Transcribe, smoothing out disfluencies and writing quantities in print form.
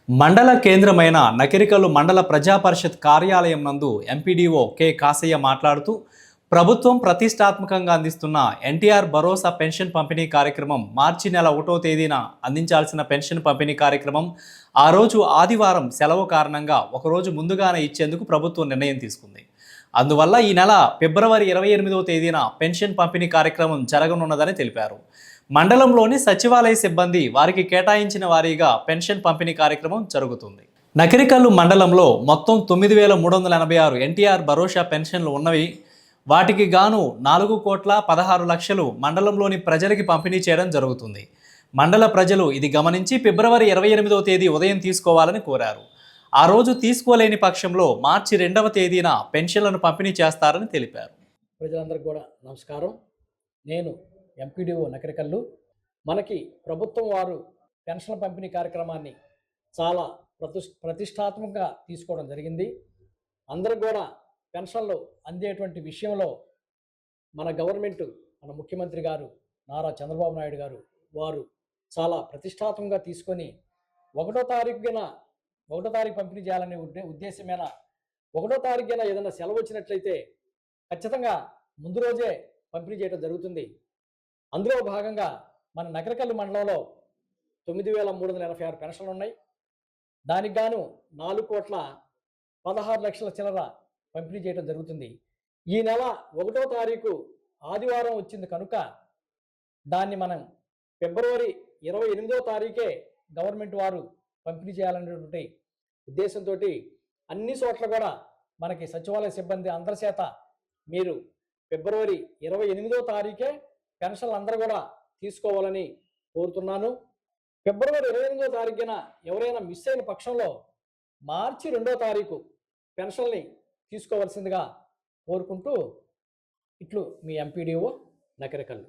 మండల కేంద్రమైన నకిరికల్లు మండల ప్రజా పరిషత్ కార్యాలయం నందు ఎంపీడీఓ కె కాసయ్య మాట్లాడుతూ ప్రభుత్వం ప్రతిష్టాత్మకంగా అందిస్తున్న ఎన్టీఆర్ భరోసా పెన్షన్ పంపిణీ కార్యక్రమం మార్చి నెల 1వ తేదీన అందించాల్సిన పెన్షన్ పంపిణీ కార్యక్రమం ఆ రోజు ఆదివారం సెలవు కారణంగా ఒకరోజు ముందుగానే ఇచ్చేందుకు ప్రభుత్వం నిర్ణయం తీసుకుంది. అందువల్ల ఈ నెల ఫిబ్రవరి 28వ తేదీన పెన్షన్ పంపిణీ కార్యక్రమం జరగనున్నదని తెలిపారు. మండలంలోని సచివాలయ సిబ్బంది వారికి కేటాయించిన వారీగా పెన్షన్ పంపిణీ కార్యక్రమం జరుగుతుంది. నకిరికల్లు మండలంలో మొత్తం 9386 ఎన్టీఆర్ భరోసా పెన్షన్లు ఉన్నవి. వాటికి గాను 4,16,00,000 మండలంలోని ప్రజలకి పంపిణీ చేయడం జరుగుతుంది. మండల ప్రజలు ఇది గమనించి ఫిబ్రవరి 28వ తేదీ ఉదయం తీసుకోవాలని కోరారు. ఆ రోజు తీసుకోలేని పక్షంలో మార్చి 2వ తేదీన పెన్షన్లను పంపిణీ చేస్తారని తెలిపారు. ప్రజలందరికీ కూడా నమస్కారం. నేను ఎంపీడీఓ నకిరికల్లు. మనకి ప్రభుత్వం వారు పెన్షన్ పంపిణీ కార్యక్రమాన్ని చాలా ప్రతిష్టాత్మకంగా తీసుకోవడం జరిగింది. అందరూ కూడా పెన్షన్లు అందేటువంటి విషయంలో మన గవర్నమెంట్, మన ముఖ్యమంత్రి గారు నారా చంద్రబాబు నాయుడు గారు వారు చాలా ప్రతిష్టాత్మకంగా తీసుకొని 1వ తారీఖు పంపిణీ చేయాలనే ఉద్దేశమైన 1వ తారీఖున ఏదైనా సెలవు వచ్చినట్లయితే ఖచ్చితంగా ముందు రోజే పంపిణీ చేయడం జరుగుతుంది. అందులో భాగంగా మన నకిరికల్లు మండలంలో 9,386 పెన్షన్లు ఉన్నాయి. దానికి గాను 4,16,00,000 చిల్లర పంపిణీ చేయడం జరుగుతుంది. ఈ నెల 1వ తారీఖు ఆదివారం వచ్చింది కనుక దాన్ని మనం ఫిబ్రవరి 28వ తారీఖే గవర్నమెంట్ వారు పంపిణీ చేయాలనేటువంటి ఉద్దేశంతో అన్ని చోట్ల కూడా మనకి సచివాలయ సిబ్బంది అందరి చేత మీరు ఫిబ్రవరి 28వ తారీఖే పెన్షన్లు అందరూ కూడా తీసుకోవాలని కోరుతున్నాను. ఫిబ్రవరి 28వ తారీఖున ఎవరైనా మిస్ అయిన పక్షంలో మార్చి 2వ తారీఖు పెన్షన్ని తీసుకోవాల్సిందిగా కోరుకుంటూ ఇట్లు మీ ఎంపీడీఓ నకిరికల్లు.